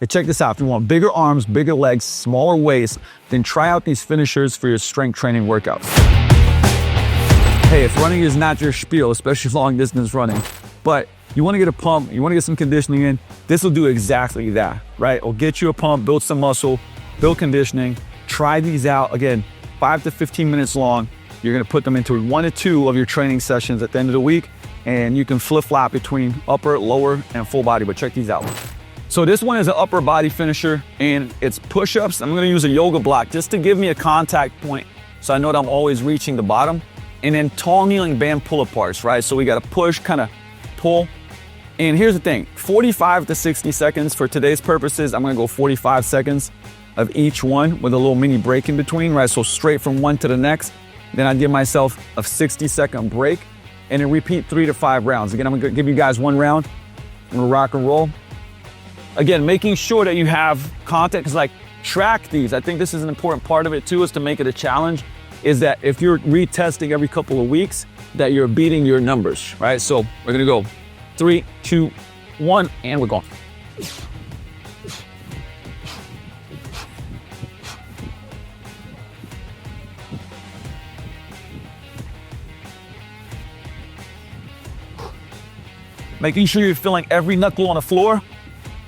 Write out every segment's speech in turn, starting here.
Hey, check this out. If you want bigger arms, bigger legs, smaller waist, then try out these finishers for your strength training workouts. Hey, if running is not your spiel, especially long distance running, but you want to get a pump, you want to get some conditioning in, this will do exactly that, right? It'll get you a pump, build some muscle, build conditioning. Try these out. Again, 5 to 15 minutes long. You're going to put them into 1 to 2 of your training sessions at the end of the week, and you can flip-flop between upper, lower, and full body, but check these out. So this one is an upper body finisher, and it's push-ups. I'm gonna use a yoga block just to give me a contact point so I know that I'm always reaching the bottom. And then tall kneeling band pull-aparts, right? So we gotta push, kind of pull. And here's the thing, 45 to 60 seconds for today's purposes. I'm gonna go 45 seconds of each one with a little mini break in between, right? So straight from one to the next. Then I give myself a 60-second break and then repeat 3 to 5 rounds. Again, I'm gonna give you guys 1 round. I'm gonna rock and roll. Again, making sure that you have content, because like track these. I think this is an important part of it too, is to make it a challenge, is that if you're retesting every couple of weeks, that you're beating your numbers, right? So we're gonna go 3, 2, 1, and we're going. Making sure you're feeling every knuckle on the floor.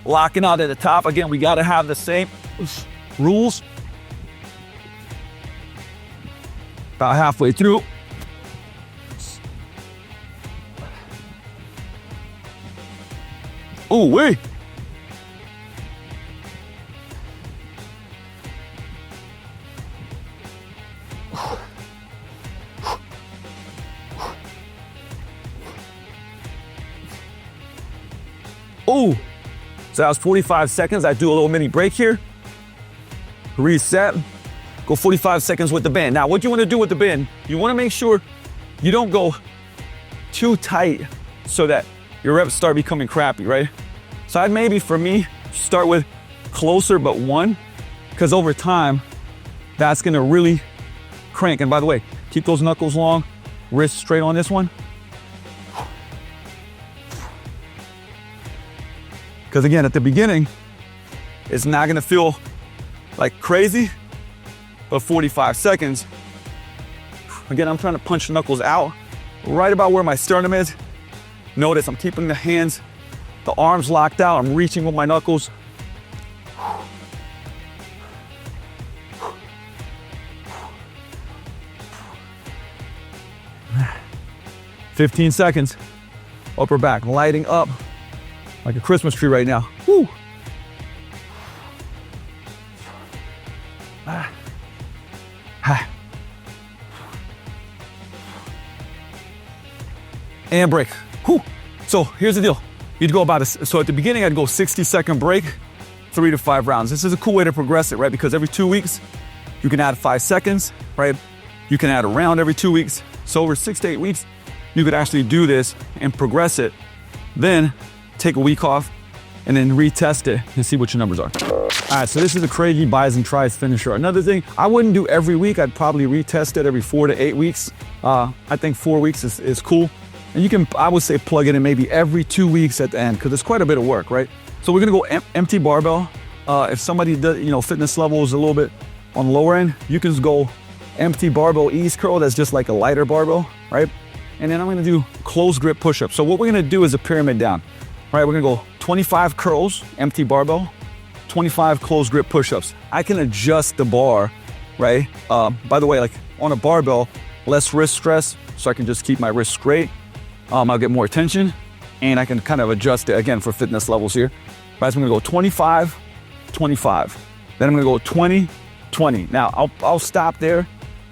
Locking out at the top. Again, we gotta have the same rules. About halfway through. Ooh, wait. Ooh. So that was 45 seconds. I do a little mini break here. Reset. Go 45 seconds with the band. Now, what you want to do with the band, you want to make sure you don't go too tight so that your reps start becoming crappy, right? So I'd maybe, for me, start with closer but 1, because over time, that's going to really crank. And by the way, keep those knuckles long, wrist straight on this one. Because again, at the beginning, it's not gonna feel like crazy, but 45 seconds. Again, I'm trying to punch the knuckles out right about where my sternum is. Notice I'm keeping the hands, the arms locked out. I'm reaching with my knuckles. "15 seconds, upper back, lighting up. Like a Christmas tree right now. Woo. And break. Woo. So here's the deal. You'd go about so at the beginning, I'd go 60-second break, 3 to 5 rounds. This is a cool way to progress it, right? Because every 2 weeks, you can add 5 seconds, right? You can add a round every 2 weeks. So over 6 to 8 weeks, you could actually do this and progress it. Then take a week off, and then retest it and see what your numbers are. All right, so this is a crazy bis and tris finisher. Another thing, I wouldn't do every week. I'd probably retest it every 4 to 8 weeks. I think 4 weeks is cool. And you can, I would say, plug it in maybe every 2 weeks at the end, because it's quite a bit of work, right? So we're gonna go empty barbell. If somebody does, fitness level is a little bit on the lower end, you can just go empty barbell ease curl. That's just like a lighter barbell, right? And then I'm gonna do close grip push-ups. So what we're gonna do is a pyramid down. All right, we're gonna go 25 curls, empty barbell, 25 close grip push-ups. I can adjust the bar, right? By the way, like on a barbell, less wrist stress, so I can just keep my wrist straight. I'll get more attention, and I can kind of adjust it again for fitness levels here. Right, so I'm gonna go 25, 25. Then I'm gonna go 20, 20. Now, I'll stop there,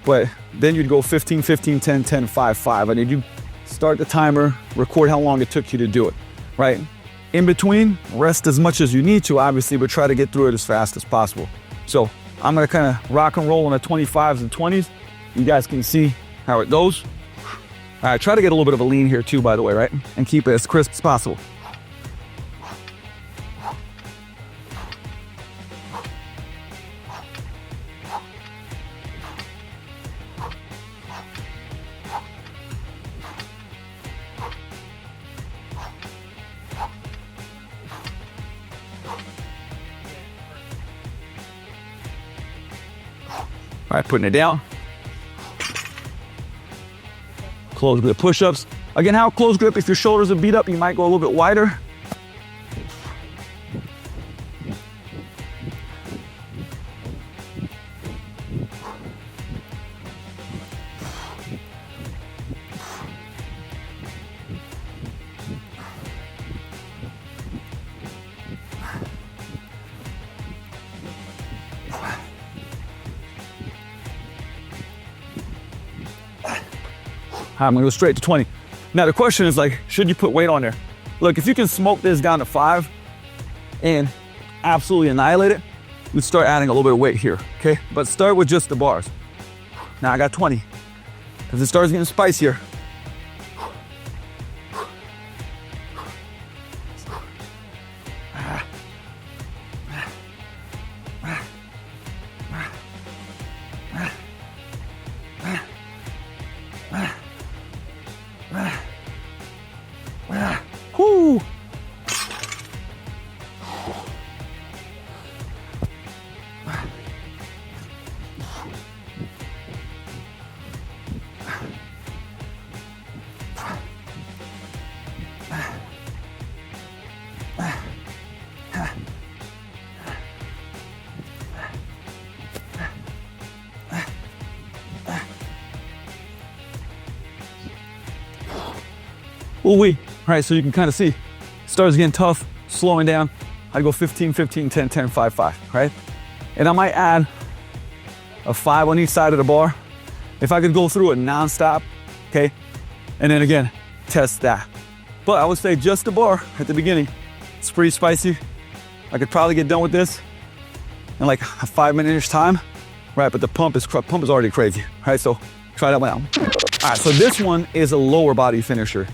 but then you'd go 15, 15, 10, 10, 5, 5. I need you start the timer, record how long it took you to do it, right? In between, rest as much as you need to, obviously, but try to get through it as fast as possible. So I'm gonna kind of rock and roll on the 25s and 20s. You guys can see how it goes. All right, try to get a little bit of a lean here too, by the way, right? And keep it as crisp as possible. All right, putting it down. Close grip push-ups. Again, how close grip, if your shoulders are beat up, you might go a little bit wider. I'm gonna go straight to 20. Now the question is like, should you put weight on there? Look, if you can smoke this down to 5 and absolutely annihilate it, you start adding a little bit of weight here, okay? But start with just the bars. Now I got 20, because it starts getting spicier. Whoo! Ooh-wee. All right, so you can kind of see, starts getting tough, slowing down. I go 15, 15, 10, 10, 5, 5, right? And I might add a 5 on each side of the bar. If I could go through it nonstop, okay? And then again, test that. But I would say just the bar at the beginning. It's pretty spicy. I could probably get done with this in like a 5-minute-ish time, right? But the pump is already crazy, right? So try that one out. All right, so this one is a lower body finisher.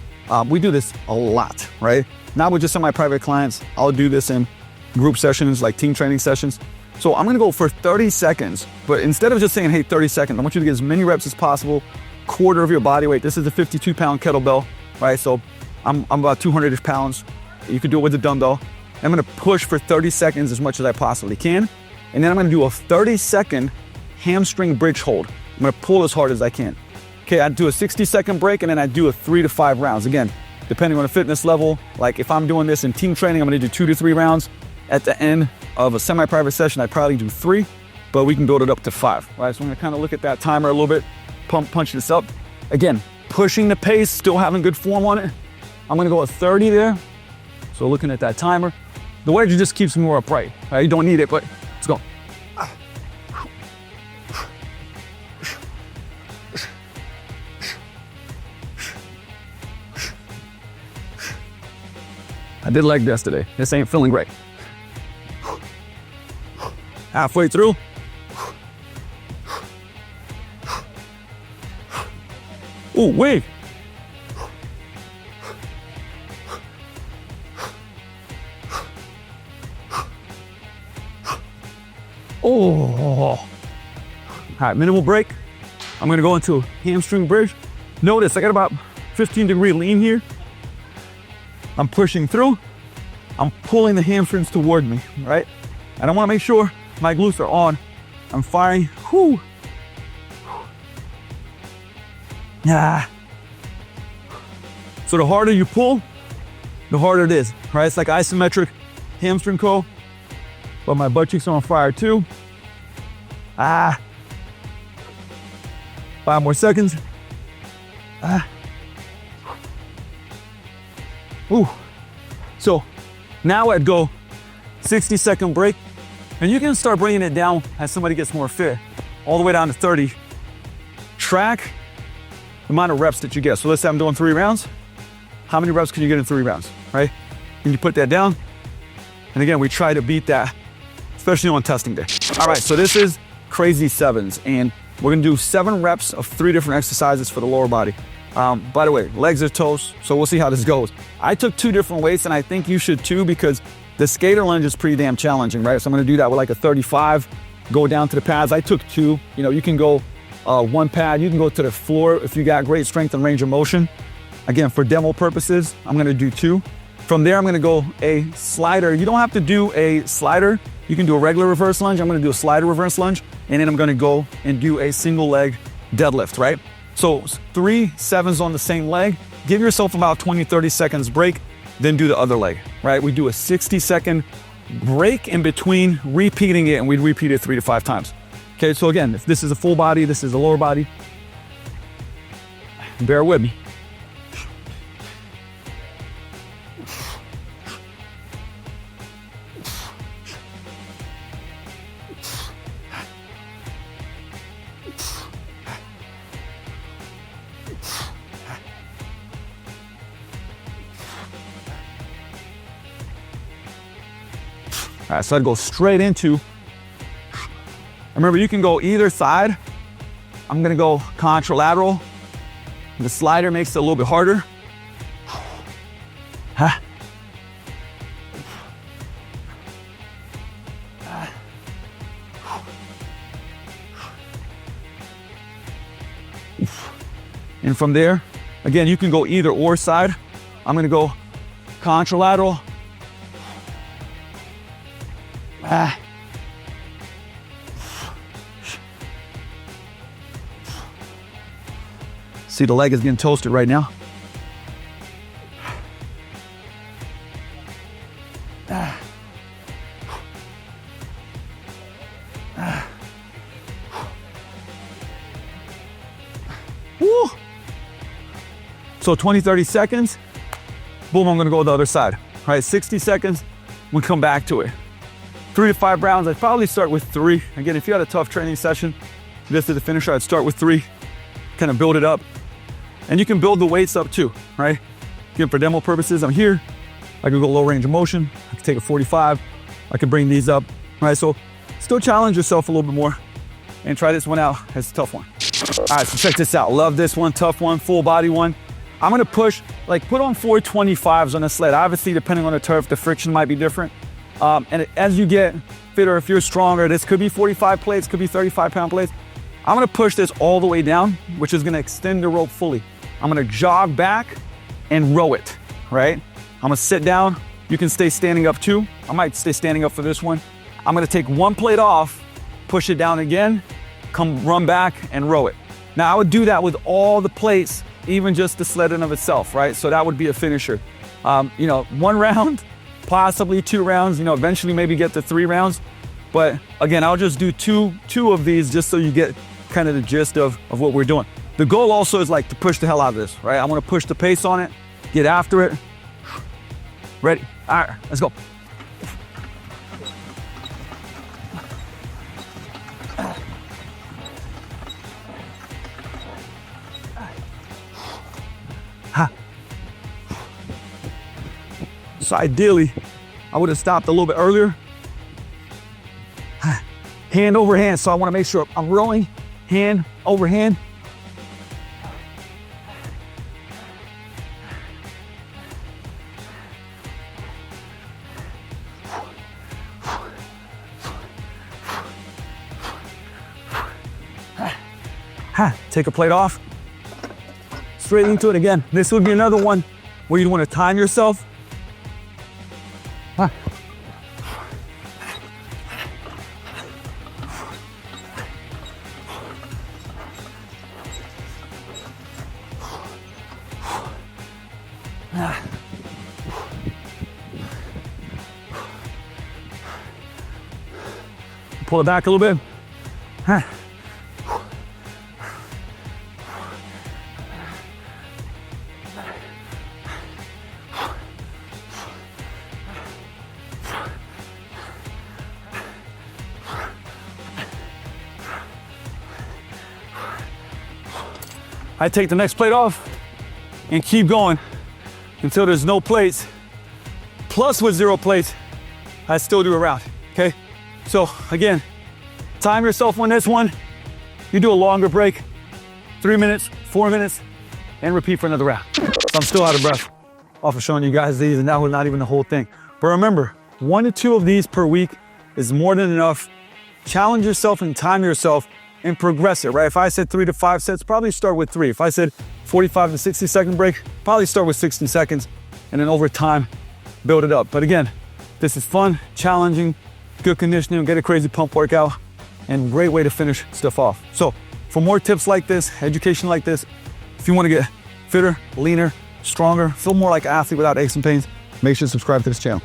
We do this a lot, right? Not with just some of my private clients. I'll do this in group sessions, like team training sessions. So I'm gonna go for 30 seconds, but instead of just saying, hey, 30 seconds, I want you to get as many reps as possible, quarter of your body weight. This is a 52-pound kettlebell, right? So I'm about 200-ish pounds. You could do it with a dumbbell. I'm gonna push for 30 seconds as much as I possibly can. And then I'm gonna do a 30-second hamstring bridge hold. I'm gonna pull as hard as I can. Okay, I do a 60-second break, and then I do a 3 to 5 rounds. Again, depending on the fitness level, like if I'm doing this in team training, I'm gonna do 2 to 3 rounds. At the end of a semi-private session, I'd probably do 3, but we can build it up to 5, right? So I'm gonna kind of look at that timer a little bit, punch this up. Again, pushing the pace, still having good form on it. I'm gonna go at 30 there. So looking at that timer, the wedge just keeps me more upright, right? You don't need it, but let's go. I did leg day today. This ain't feeling great. Halfway through. Ooh, wait. Oh. All right, minimal break. I'm gonna go into hamstring bridge. Notice I got about 15-degree lean here. I'm pushing through. I'm pulling the hamstrings toward me, right? And I wanna make sure my glutes are on. I'm firing. Whoo. Yeah. So the harder you pull, the harder it is, right? It's like isometric hamstring curl, but my butt cheeks are on fire too. 5 more seconds. Ooh. So now I'd go 60-second break, and you can start bringing it down as somebody gets more fit, all the way down to 30. Track the amount of reps that you get. So let's say I'm doing 3 rounds. How many reps can you get in 3 rounds, right? Can you put that down? And again, we try to beat that, especially on testing day. All right, so this is crazy 7s, and we're gonna do 7 reps of 3 different exercises for the lower body. By the way, legs or toes, so we'll see how this goes. I took 2 different weights, and I think you should too, because the skater lunge is pretty damn challenging, right? So I'm gonna do that with like a 35, go down to the pads. I took 2. You know, you can go 1 pad, you can go to the floor if you got great strength and range of motion. Again, for demo purposes, I'm gonna do 2. From there, I'm gonna go a slider. You don't have to do a slider. You can do a regular reverse lunge. I'm gonna do a slider reverse lunge, and then I'm gonna go and do a single leg deadlift, right? So 3 7s on the same leg. Give yourself about 20, 30 seconds break, then do the other leg, right? We do a 60-second break in between repeating it, and we repeat it 3 to 5 times. Okay, so again, if this is a full body, this is a lower body. Bear with me. All right, so I'd go straight into, remember you can go either side. I'm gonna go contralateral. The slider makes it a little bit harder. And from there, again, you can go either or side. I'm gonna go contralateral. See, the leg is getting toasted right now. Woo. So 20, 30 seconds, boom, I'm gonna go the other side. All right, 60 seconds, we come back to it. 3 to 5 rounds, I'd probably start with 3. Again, if you had a tough training session, this is the finisher, I'd start with 3, kind of build it up. And you can build the weights up too, right? Again, for demo purposes, I'm here. I could go low range of motion. I could take a 45. I could bring these up, right? So still challenge yourself a little bit more and try this one out. It's a tough one. All right, so check this out. Love this one, tough one, full body one. I'm gonna push, like put on 425s on the sled. Obviously, depending on the turf, the friction might be different. And as you get fitter, if you're stronger, this could be 45 plates, could be 35-pound plates. I'm gonna push this all the way down, which is gonna extend the rope fully. I'm gonna jog back and row it, right? I'm gonna sit down. You can stay standing up too. I might stay standing up for this one. I'm gonna take one plate off, push it down again, come run back and row it. Now I would do that with all the plates, even just the sled in of itself, right? So that would be a finisher. 1 round, possibly 2 rounds, eventually maybe get to 3 rounds. But again, I'll just do two of these just so you get kind of the gist of what we're doing. The goal also is like to push the hell out of this, right? I want to push the pace on it, get after it. Ready? All right, let's go. So ideally, I would have stopped a little bit earlier. Hand over hand, so I want to make sure I'm rowing hand over hand. Take a plate off, straight into it again. This would be another one where you'd want to time yourself. Pull it back a little bit. I take the next plate off and keep going until there's no plates. Plus with 0 plates, I still do a round, okay? So again, time yourself on this one. You do a longer break, 3 minutes, 4 minutes, and repeat for another round. So I'm still out of breath off of showing you guys these, and that was not even the whole thing. But remember, 1 to 2 of these per week is more than enough. Challenge yourself and time yourself and progress it, right? If I said 3 to 5 sets, probably start with 3. If I said 45 to 60 second break, probably start with 60 seconds, and then over time, build it up. But again, this is fun, challenging, good conditioning, get a crazy pump workout, and great way to finish stuff off. So for more tips like this, education like this, if you want to get fitter, leaner, stronger, feel more like an athlete without aches and pains, make sure to subscribe to this channel.